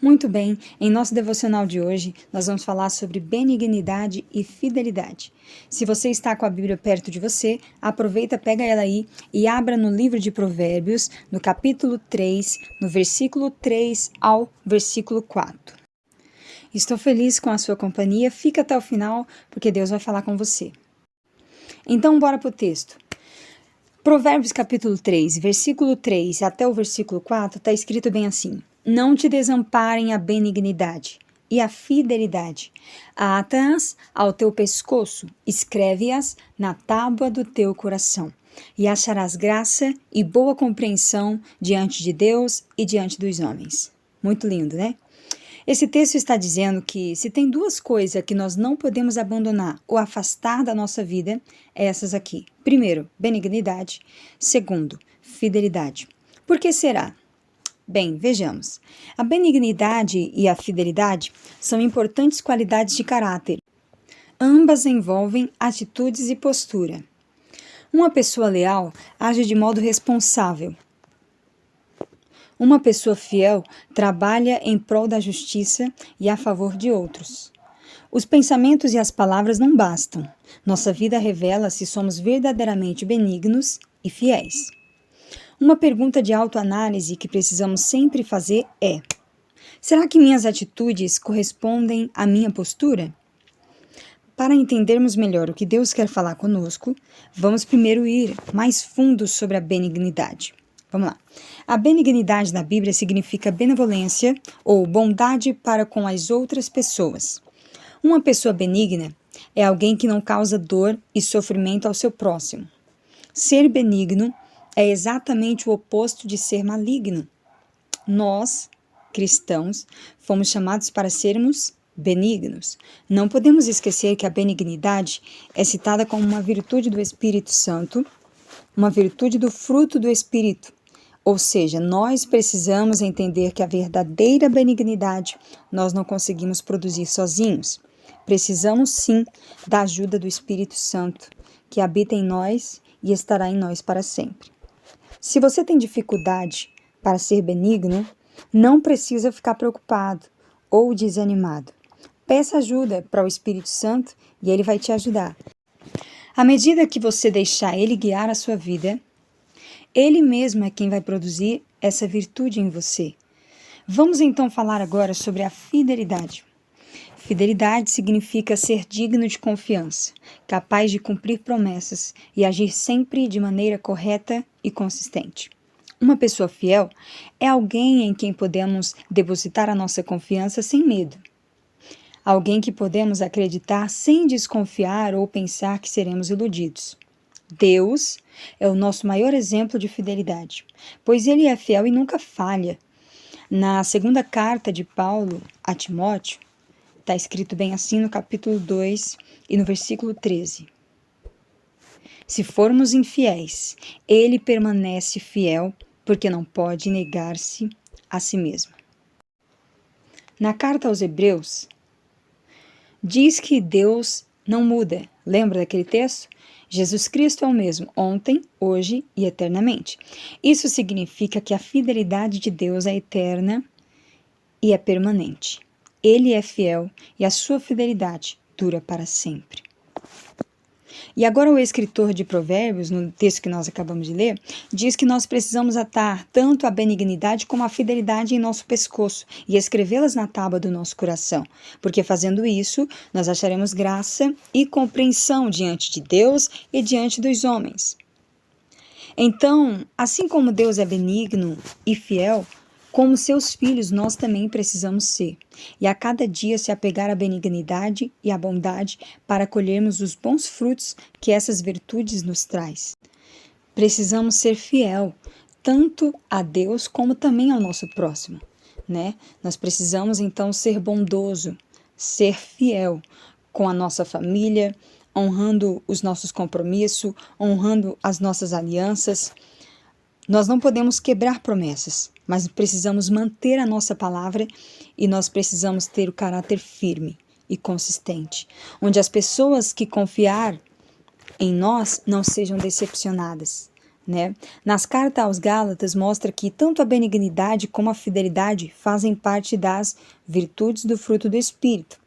Muito bem, em nosso devocional de hoje, nós vamos falar sobre benignidade e fidelidade. Se você está com a Bíblia perto de você, aproveita, pega ela aí e abra no livro de Provérbios, no capítulo 3, no versículo 3 ao versículo 4. Estou feliz com a sua companhia, fica até o final, porque Deus vai falar com você. Então, bora para o texto. Provérbios capítulo 3, versículo 3 até o versículo 4, está escrito bem assim: Não te desamparem a benignidade e a fidelidade. Ata-as ao teu pescoço, escreve-as na tábua do teu coração. E acharás graça e boa compreensão diante de Deus e diante dos homens. Muito lindo, né? Esse texto está dizendo que se tem duas coisas que nós não podemos abandonar ou afastar da nossa vida, é essas aqui. Primeiro, benignidade. Segundo, fidelidade. Por que será? Bem, vejamos. A benignidade e a fidelidade são importantes qualidades de caráter. Ambas envolvem atitudes e postura. Uma pessoa leal age de modo responsável. Uma pessoa fiel trabalha em prol da justiça e a favor de outros. Os pensamentos e as palavras não bastam. Nossa vida revela se somos verdadeiramente benignos e fiéis. Uma pergunta de autoanálise que precisamos sempre fazer é: será que minhas atitudes correspondem à minha postura? Para entendermos melhor o que Deus quer falar conosco, vamos primeiro ir mais fundo sobre a benignidade. Vamos lá. A benignidade na Bíblia significa benevolência ou bondade para com as outras pessoas. Uma pessoa benigna é alguém que não causa dor e sofrimento ao seu próximo. Ser benigno é exatamente o oposto de ser maligno. Nós, cristãos, fomos chamados para sermos benignos. Não podemos esquecer que a benignidade é citada como uma virtude do Espírito Santo, uma virtude do fruto do Espírito. Ou seja, nós precisamos entender que a verdadeira benignidade nós não conseguimos produzir sozinhos. Precisamos sim da ajuda do Espírito Santo, que habita em nós e estará em nós para sempre. Se você tem dificuldade para ser benigno, não precisa ficar preocupado ou desanimado. Peça ajuda para o Espírito Santo e ele vai te ajudar. À medida que você deixar ele guiar a sua vida, ele mesmo é quem vai produzir essa virtude em você. Vamos então falar agora sobre a fidelidade. Fidelidade significa ser digno de confiança, capaz de cumprir promessas e agir sempre de maneira correta e consistente. Uma pessoa fiel é alguém em quem podemos depositar a nossa confiança sem medo. Alguém que podemos acreditar sem desconfiar ou pensar que seremos iludidos. Deus é o nosso maior exemplo de fidelidade, pois Ele é fiel e nunca falha. Na segunda carta de Paulo a Timóteo, está escrito bem assim no capítulo 2 e no versículo 13. Se formos infiéis, Ele permanece fiel, porque não pode negar-se a si mesmo. Na carta aos Hebreus, diz que Deus não muda. Lembra daquele texto? Jesus Cristo é o mesmo ontem, hoje e eternamente. Isso significa que a fidelidade de Deus é eterna e é permanente. Ele é fiel e a sua fidelidade dura para sempre. E agora o escritor de Provérbios, no texto que nós acabamos de ler, diz que nós precisamos atar tanto a benignidade como a fidelidade em nosso pescoço e escrevê-las na tábua do nosso coração, porque fazendo isso, nós acharemos graça e compreensão diante de Deus e diante dos homens. Então, assim como Deus é benigno e fiel, como seus filhos, nós também precisamos ser, e a cada dia se apegar à benignidade e à bondade para colhermos os bons frutos que essas virtudes nos traz. Precisamos ser fiel, tanto a Deus como também ao nosso próximo, né? Nós precisamos então ser bondoso, ser fiel com a nossa família, honrando os nossos compromissos, honrando as nossas alianças. Nós não podemos quebrar promessas, mas precisamos manter a nossa palavra e nós precisamos ter o caráter firme e consistente, onde as pessoas que confiar em nós não sejam decepcionadas, né? Nas cartas aos Gálatas mostra que tanto a benignidade como a fidelidade fazem parte das virtudes do fruto do Espírito,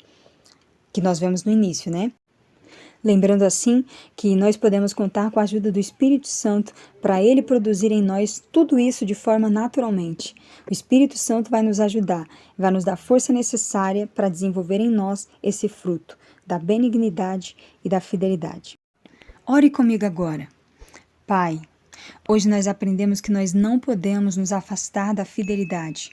que nós vemos no início, né? Lembrando assim que nós podemos contar com a ajuda do Espírito Santo para ele produzir em nós tudo isso de forma naturalmente. O Espírito Santo vai nos ajudar, vai nos dar a força necessária para desenvolver em nós esse fruto da benignidade e da fidelidade. Ore comigo agora. Pai, hoje nós aprendemos que nós não podemos nos afastar da fidelidade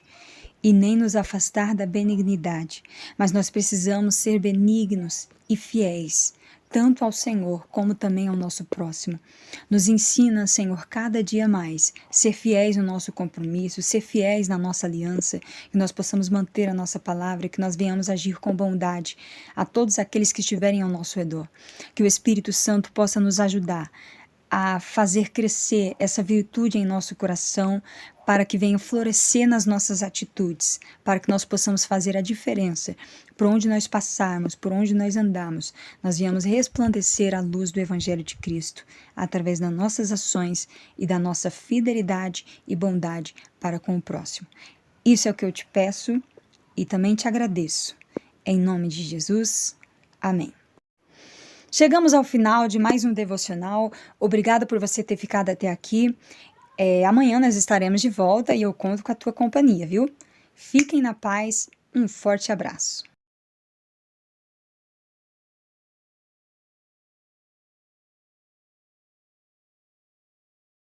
e nem nos afastar da benignidade, mas nós precisamos ser benignos e fiéis, tanto ao Senhor como também ao nosso próximo. Nos ensina, Senhor, cada dia mais, ser fiéis no nosso compromisso, ser fiéis na nossa aliança, que nós possamos manter a nossa palavra, que nós venhamos agir com bondade a todos aqueles que estiverem ao nosso redor. Que o Espírito Santo possa nos ajudar a fazer crescer essa virtude em nosso coração, para que venha florescer nas nossas atitudes, para que nós possamos fazer a diferença. Por onde nós passarmos, por onde nós andarmos, nós venhamos resplandecer a luz do Evangelho de Cristo, através das nossas ações e da nossa fidelidade e bondade para com o próximo. Isso é o que eu te peço e também te agradeço. Em nome de Jesus, amém. Chegamos ao final de mais um devocional. Obrigada por você ter ficado até aqui. Amanhã nós estaremos de volta e eu conto com a tua companhia, viu? Fiquem na paz. Um forte abraço.